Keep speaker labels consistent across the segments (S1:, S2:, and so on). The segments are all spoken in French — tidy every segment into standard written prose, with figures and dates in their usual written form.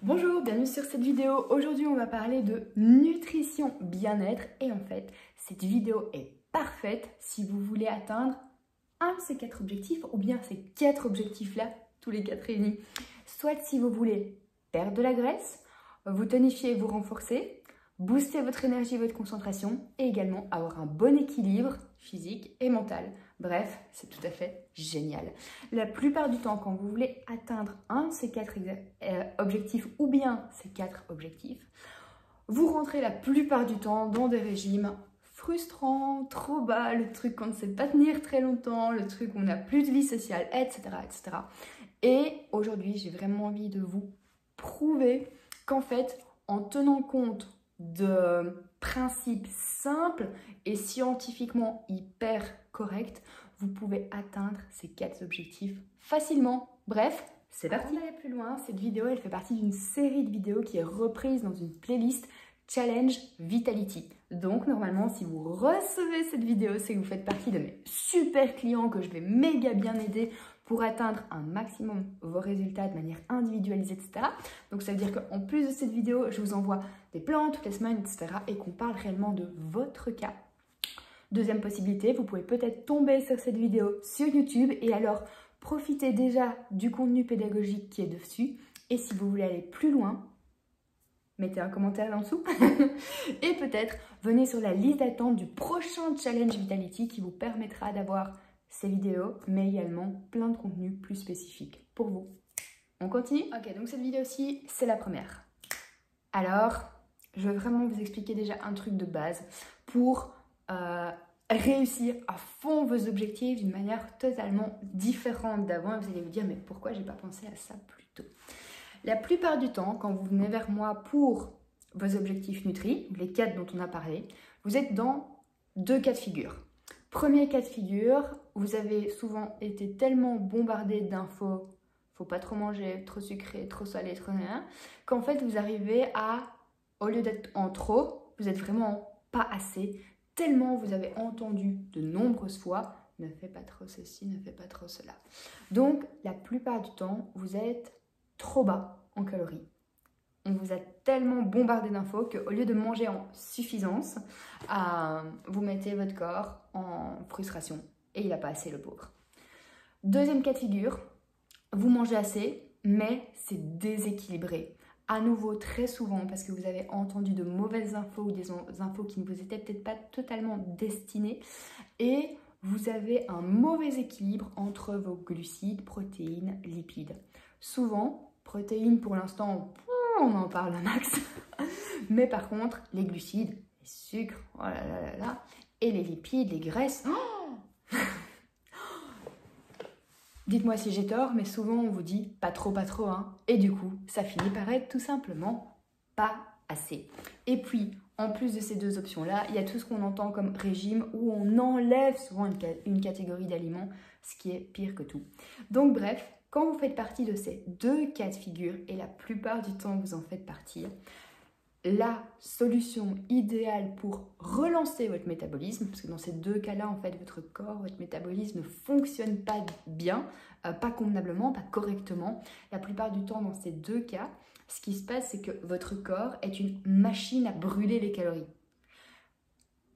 S1: Bonjour, bienvenue sur cette vidéo. Aujourd'hui, on va parler de nutrition bien-être et en fait, cette vidéo est parfaite si vous voulez atteindre un de ces 4 objectifs ou bien ces 4 objectifs-là, tous les 4 réunis. Soit si vous voulez perdre de la graisse, vous tonifier et vous renforcer, booster votre énergie et votre concentration et également avoir un bon équilibre physique et mental. Bref, c'est tout à fait génial. La plupart du temps, quand vous voulez atteindre un de ces 4 objectifs ou bien ces 4 objectifs, vous rentrez la plupart du temps dans des régimes frustrants, trop bas, le truc qu'on ne sait pas tenir très longtemps, le truc où on n'a plus de vie sociale, etc. etc. Et aujourd'hui, j'ai vraiment envie de vous prouver qu'en fait, en tenant compte de principes simples et scientifiquement hyper corrects, vous pouvez atteindre ces 4 objectifs facilement. Bref, c'est parti. Avant d'aller plus loin, cette vidéo elle fait partie d'une série de vidéos qui est reprise dans une playlist Challenge Vitality. Donc normalement, si vous recevez cette vidéo, c'est que vous faites partie de mes super clients que je vais méga bien aider pour atteindre un maximum vos résultats de manière individualisée, etc. Donc ça veut dire qu'en plus de cette vidéo, je vous envoie des plans toutes les semaines, etc. et qu'on parle réellement de votre cas. Deuxième possibilité, vous pouvez peut-être tomber sur cette vidéo sur YouTube et alors profitez déjà du contenu pédagogique qui est dessus. Et si vous voulez aller plus loin, mettez un commentaire là en dessous et peut-être venez sur la liste d'attente du prochain Challenge Vitality qui vous permettra d'avoir ces vidéos, mais également plein de contenus plus spécifiques pour vous. On continue? Ok, donc cette vidéo-ci, c'est la première. Alors, je vais vraiment vous expliquer déjà un truc de base pour réussir à fond vos objectifs d'une manière totalement différente d'avant. Et vous allez vous dire, mais pourquoi j'ai pas pensé à ça plus tôt? La plupart du temps, quand vous venez vers moi pour vos objectifs Nutri, les 4 dont on a parlé, vous êtes dans 2 cas de figure. Premier cas de figure, vous avez souvent été tellement bombardé d'infos, faut pas trop manger, trop sucré, trop salé, trop rien, qu'en fait vous arrivez à, au lieu d'être en trop, vous êtes vraiment pas assez, tellement vous avez entendu de nombreuses fois, ne fais pas trop ceci, ne fais pas trop cela. Donc la plupart du temps, vous êtes trop bas en calories. On vous a tellement bombardé d'infos qu'au lieu de manger en suffisance, vous mettez votre corps en frustration et il n'a pas assez, le pauvre. Deuxième cas de figure, vous mangez assez, mais c'est déséquilibré. À nouveau, très souvent, parce que vous avez entendu de mauvaises infos ou des infos qui ne vous étaient peut-être pas totalement destinées et vous avez un mauvais équilibre entre vos glucides, protéines, lipides. Souvent, protéines pour l'instant, on en parle un max. Mais par contre, les glucides, les sucres, oh là là là là, et les lipides, les graisses. Oh dites-moi si j'ai tort, mais souvent on vous dit pas trop, hein. Et du coup, ça finit par être tout simplement pas assez. Et puis, en plus de ces 2 options-là, il y a tout ce qu'on entend comme régime où on enlève souvent une catégorie d'aliments, ce qui est pire que tout. Donc bref, quand vous faites partie de ces 2 cas de figure, et la plupart du temps vous en faites partie, la solution idéale pour relancer votre métabolisme, parce que dans ces 2 cas-là, en fait, votre corps, votre métabolisme ne fonctionne pas bien, pas convenablement, pas correctement. La plupart du temps, dans ces 2 cas, ce qui se passe, c'est que votre corps est une machine à brûler les calories.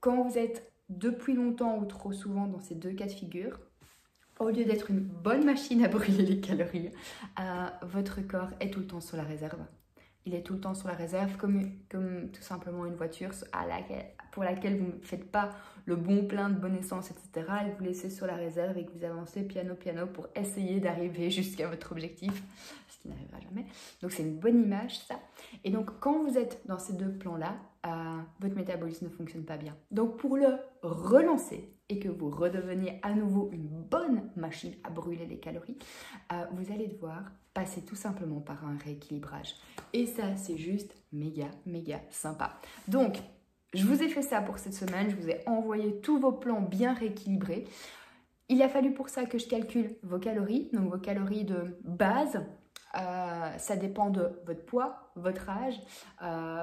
S1: Quand vous êtes depuis longtemps ou trop souvent dans ces 2 cas de figure, au lieu d'être une bonne machine à brûler les calories, votre corps est tout le temps sur la réserve. Il est tout le temps sur la réserve comme tout simplement une voiture pour laquelle vous ne faites pas le bon plein de bonne essence, etc. Et vous laissez sur la réserve et que vous avancez piano pour essayer d'arriver jusqu'à votre objectif, ce qui n'arrivera jamais. Donc c'est une bonne image ça. Et donc quand vous êtes dans ces 2 plans-là, votre métabolisme ne fonctionne pas bien. Donc pour le relancer et que vous redeveniez à nouveau une bonne machine à brûler les calories, vous allez devoir passer tout simplement par un rééquilibrage. Et ça, c'est juste méga sympa. Donc, je vous ai fait ça pour cette semaine. Je vous ai envoyé tous vos plans bien rééquilibrés. Il a fallu pour ça que je calcule vos calories, donc vos calories de base. Ça dépend de votre poids, votre âge,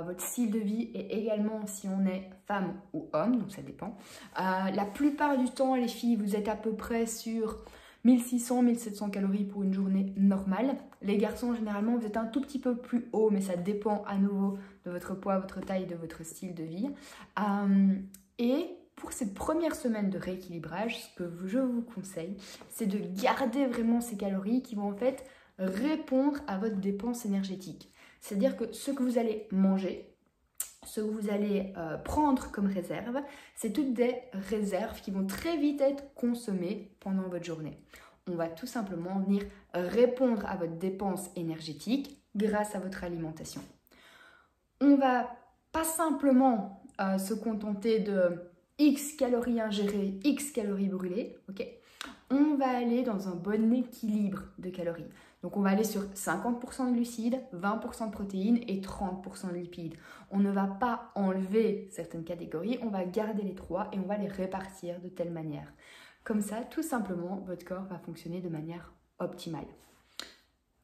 S1: votre style de vie et également si on est femme ou homme, donc ça dépend. La plupart du temps, les filles, vous êtes à peu près sur 1600-1700 calories pour une journée normale. Les garçons, généralement, vous êtes un tout petit peu plus haut, mais ça dépend à nouveau de votre poids, votre taille, de votre style de vie. Et pour cette première semaine de rééquilibrage, ce que je vous conseille, c'est de garder vraiment ces calories qui vont en fait répondre à votre dépense énergétique. C'est-à-dire que ce que vous allez manger, ce que vous allez prendre comme réserve, c'est toutes des réserves qui vont très vite être consommées pendant votre journée. On va tout simplement venir répondre à votre dépense énergétique grâce à votre alimentation. On va pas simplement se contenter de X calories ingérées, X calories brûlées, ok? On va aller dans un bon équilibre de calories. Donc on va aller sur 50% de glucides, 20% de protéines et 30% de lipides. On ne va pas enlever certaines catégories, on va garder les trois et on va les répartir de telle manière. Comme ça, tout simplement, votre corps va fonctionner de manière optimale.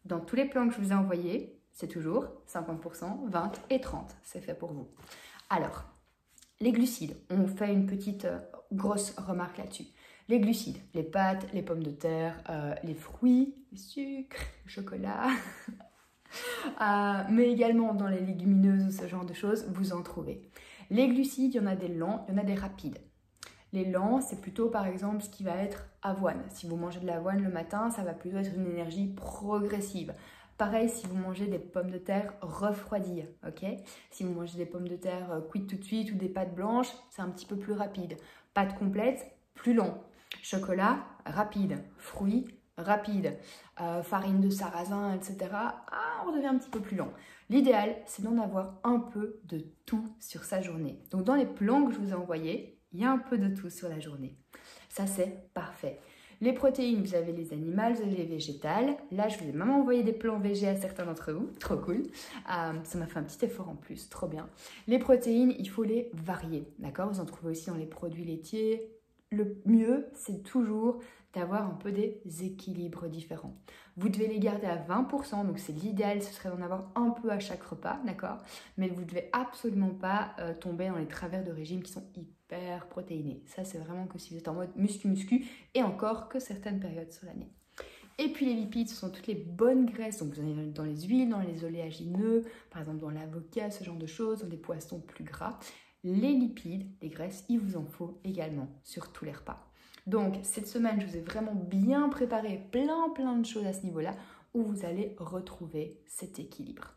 S1: Dans tous les plans que je vous ai envoyés, c'est toujours 50%, 20% et 30%. C'est fait pour vous. Alors, les glucides, on fait une petite grosse remarque là-dessus. Les glucides, les pâtes, les pommes de terre, les fruits, le sucre, le chocolat, mais également dans les légumineuses ou ce genre de choses, vous en trouvez. Les glucides, il y en a des lents, il y en a des rapides. Les lents, c'est plutôt par exemple ce qui va être avoine. Si vous mangez de l'avoine le matin, ça va plutôt être une énergie progressive. Pareil, si vous mangez des pommes de terre refroidies, ok? Si vous mangez des pommes de terre cuites tout de suite ou des pâtes blanches, c'est un petit peu plus rapide. Pâtes complètes, plus long. Chocolat, rapide. Fruits, rapide. Farine de sarrasin, etc. On devient un petit peu plus lent. L'idéal, c'est d'en avoir un peu de tout sur sa journée. Donc dans les plans que je vous ai envoyés, il y a un peu de tout sur la journée. Ça, c'est parfait. Les protéines, vous avez les animales, vous avez les végétales. Là, je vous ai même envoyé des plans végé à certains d'entre vous. Trop cool. Ça m'a fait un petit effort en plus. Trop bien. Les protéines, il faut les varier. D'accord? Vous en trouvez aussi dans les produits laitiers. Le mieux, c'est toujours d'avoir un peu des équilibres différents. Vous devez les garder à 20%, donc c'est l'idéal, ce serait d'en avoir un peu à chaque repas, d'accord? Mais vous ne devez absolument pas tomber dans les travers de régime qui sont hyper protéinés. Ça, c'est vraiment que si vous êtes en mode muscu, et encore que certaines périodes sur l'année. Et puis les lipides, ce sont toutes les bonnes graisses, donc vous en avez dans les huiles, dans les oléagineux, par exemple dans l'avocat, ce genre de choses, dans les poissons plus gras. Les lipides, les graisses, il vous en faut également sur tous les repas. Donc cette semaine, je vous ai vraiment bien préparé plein de choses à ce niveau-là où vous allez retrouver cet équilibre.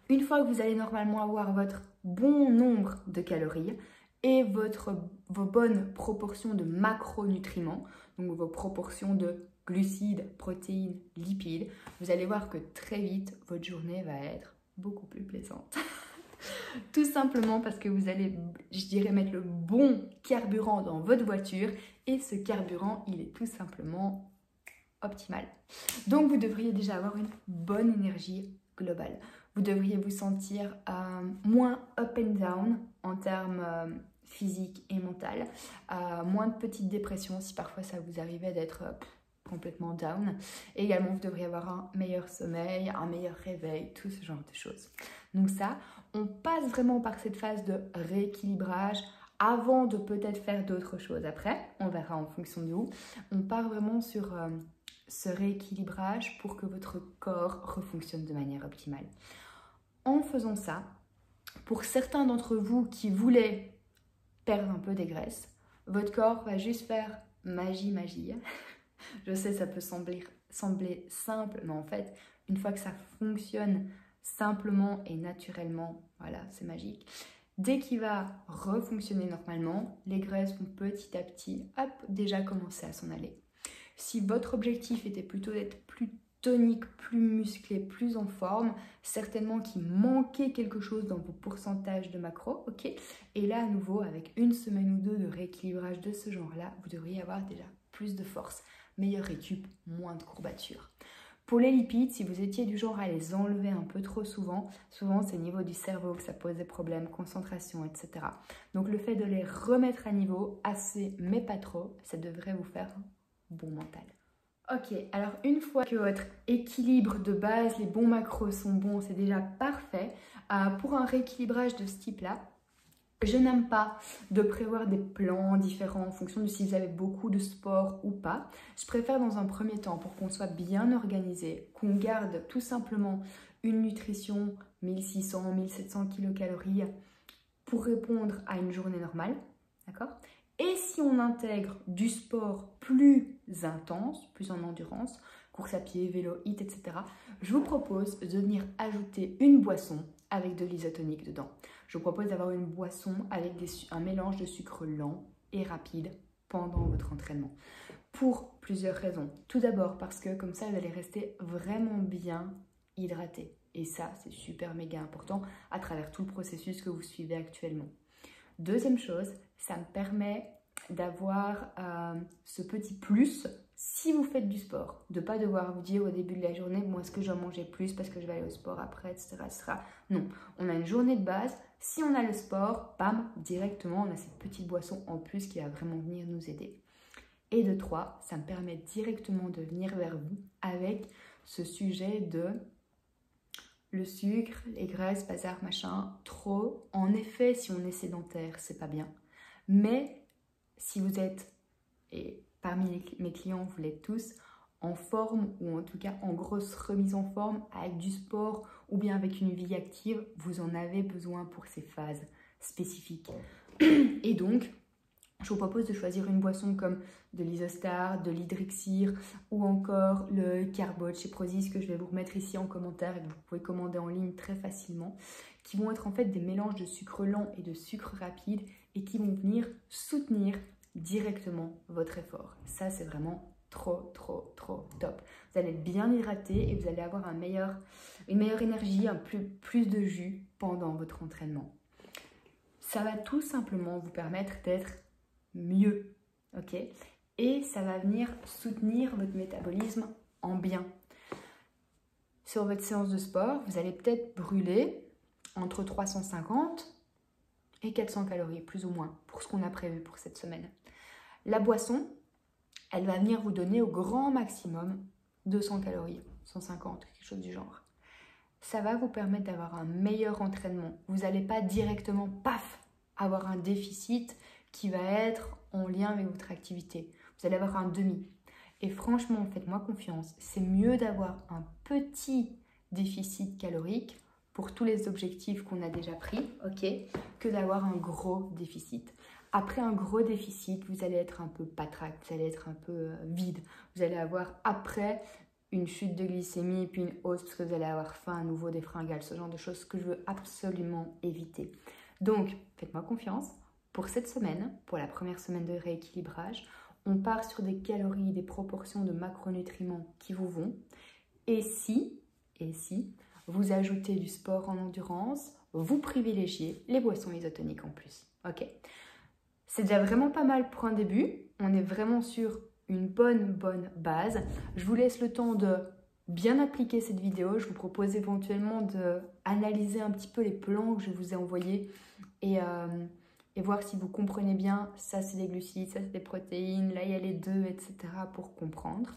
S1: Une fois que vous allez normalement avoir votre bon nombre de calories et vos bonnes proportions de macronutriments, donc vos proportions de glucides, protéines, lipides, vous allez voir que très vite, votre journée va être beaucoup plus plaisante. Tout simplement parce que vous allez, je dirais, mettre le bon carburant dans votre voiture et ce carburant, il est tout simplement optimal. Donc, vous devriez déjà avoir une bonne énergie globale. Vous devriez vous sentir moins up and down en termes physiques et mentaux, moins de petites dépressions si parfois ça vous arrivait d'être complètement down. Et également, vous devriez avoir un meilleur sommeil, un meilleur réveil, tout ce genre de choses. Donc ça, on passe vraiment par cette phase de rééquilibrage avant de peut-être faire d'autres choses. Après, on verra en fonction de vous. On part vraiment sur ce rééquilibrage pour que votre corps refonctionne de manière optimale. En faisant ça, pour certains d'entre vous qui voulaient perdre un peu des graisses, votre corps va juste faire magie. Je sais, ça peut sembler simple, mais en fait, une fois que ça fonctionne simplement et naturellement, voilà, c'est magique. Dès qu'il va refonctionner normalement, les graisses vont petit à petit, hop, déjà commencer à s'en aller. Si votre objectif était plutôt d'être plus tonique, plus musclé, plus en forme, certainement qu'il manquait quelque chose dans vos pourcentages de macros, ok? Et là, à nouveau, avec une semaine ou deux de rééquilibrage de ce genre-là, vous devriez avoir déjà plus de force, meilleure récup, moins de courbatures. Pour les lipides, si vous étiez du genre à les enlever un peu trop souvent c'est au niveau du cerveau que ça pose des problèmes, concentration, etc. Donc le fait de les remettre à niveau, assez mais pas trop, ça devrait vous faire un bon mental. Ok, alors une fois que votre équilibre de base, les bons macros sont bons, c'est déjà parfait. Pour un rééquilibrage de ce type-là, Je n'aime pas de prévoir des plans différents en fonction de si vous avez beaucoup de sport ou pas. Je préfère dans un premier temps, pour qu'on soit bien organisé, qu'on garde tout simplement une nutrition 1600-1700 kilocalories pour répondre à une journée normale, d'accord? Et si on intègre du sport plus intense, plus en endurance, course à pied, vélo, HIIT, etc., je vous propose de venir ajouter une boisson avec de l'isotonique dedans. Je vous propose d'avoir une boisson avec un mélange de sucre lent et rapide pendant votre entraînement. Pour plusieurs raisons. Tout d'abord parce que comme ça, vous allez rester vraiment bien hydraté. Et ça, c'est super méga important à travers tout le processus que vous suivez actuellement. Deuxième chose, ça me permet d'avoir ce petit plus si vous faites du sport, de ne pas devoir vous dire au début de la journée, bon, est-ce que je dois manger plus parce que je vais aller au sport après, etc., etc. Non, on a une journée de base, si on a le sport, bam, directement, on a cette petite boisson en plus qui va vraiment venir nous aider. Et de 3, ça me permet directement de venir vers vous avec ce sujet de le sucre, les graisses, bazar, machin, trop. En effet, si on est sédentaire, c'est pas bien. Mais si vous êtes, et parmi mes clients, vous l'êtes tous, en forme ou en tout cas en grosse remise en forme avec du sport ou bien avec une vie active, vous en avez besoin pour ces phases spécifiques. Et donc, je vous propose de choisir une boisson comme de l'Isostar, de l'Hydrixir ou encore le Carbot chez Prozis que je vais vous remettre ici en commentaire et que vous pouvez commander en ligne très facilement, qui vont être en fait des mélanges de sucre lent et de sucre rapide et qui vont venir soutenir directement votre effort. Ça, c'est vraiment trop top. Vous allez être bien hydraté et vous allez avoir une meilleure énergie, plus de jus pendant votre entraînement. Ça va tout simplement vous permettre d'être mieux, ok? Et ça va venir soutenir votre métabolisme en bien. Sur votre séance de sport, vous allez peut-être brûler entre 350 et 400 calories, plus ou moins, pour ce qu'on a prévu pour cette semaine. La boisson, elle va venir vous donner au grand maximum 200 calories, 150, quelque chose du genre. Ça va vous permettre d'avoir un meilleur entraînement. Vous n'allez pas directement, paf, avoir un déficit qui va être en lien avec votre activité. Vous allez avoir un demi. Et franchement, faites-moi confiance, c'est mieux d'avoir un petit déficit calorique pour tous les objectifs qu'on a déjà pris, ok, que d'avoir un gros déficit. Après un gros déficit, vous allez être un peu patraque, vous allez être un peu vide. Vous allez avoir après une chute de glycémie, puis une hausse parce que vous allez avoir faim à nouveau, des fringales, ce genre de choses que je veux absolument éviter. Donc, faites-moi confiance. Pour cette semaine, pour la première semaine de rééquilibrage, on part sur des calories, des proportions de macronutriments qui vous vont. Et si vous ajoutez du sport en endurance, vous privilégiez les boissons isotoniques en plus. Ok ? C'est déjà vraiment pas mal pour un début. On est vraiment sur une bonne base. Je vous laisse le temps de bien appliquer cette vidéo. Je vous propose éventuellement d'analyser un petit peu les plans que je vous ai envoyés et voir si vous comprenez bien. Ça, c'est des glucides, ça, c'est des protéines. Là, il y a les deux, etc. pour comprendre.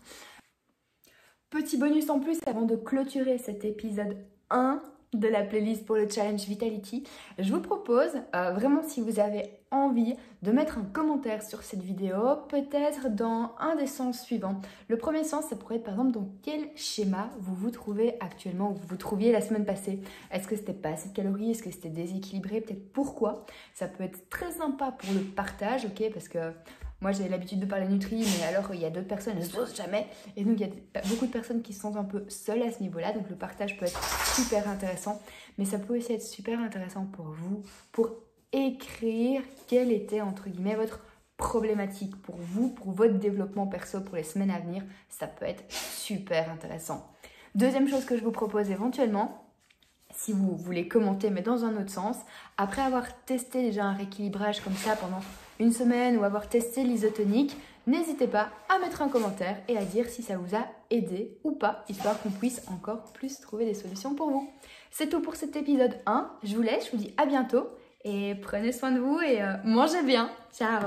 S1: Petit bonus en plus avant de clôturer cet épisode 1 de la playlist pour le Challenge Vitality. Je vous propose, vraiment si vous avez envie, de mettre un commentaire sur cette vidéo, peut-être dans un des sens suivants. Le premier sens, ça pourrait être par exemple dans quel schéma vous vous trouvez actuellement, ou vous vous trouviez la semaine passée. Est-ce que c'était pas assez de calories, est-ce que c'était déséquilibré, peut-être pourquoi. Ça peut être très sympa pour le partage, ok, parce que moi, j'ai l'habitude de parler nutri, mais alors il y a d'autres personnes, elles n'osent jamais. Et donc, il y a beaucoup de personnes qui se sentent un peu seules à ce niveau-là. Donc, le partage peut être super intéressant. Mais ça peut aussi être super intéressant pour vous, pour écrire quelle était, entre guillemets, votre problématique pour vous, pour votre développement perso pour les semaines à venir. Ça peut être super intéressant. Deuxième chose que je vous propose éventuellement, si vous voulez commenter, mais dans un autre sens, après avoir testé déjà un rééquilibrage comme ça pendant une semaine ou avoir testé l'isotonique, n'hésitez pas à mettre un commentaire et à dire si ça vous a aidé ou pas, histoire qu'on puisse encore plus trouver des solutions pour vous. C'est tout pour cet épisode 1. Je vous laisse, je vous dis à bientôt et prenez soin de vous et mangez bien. Ciao!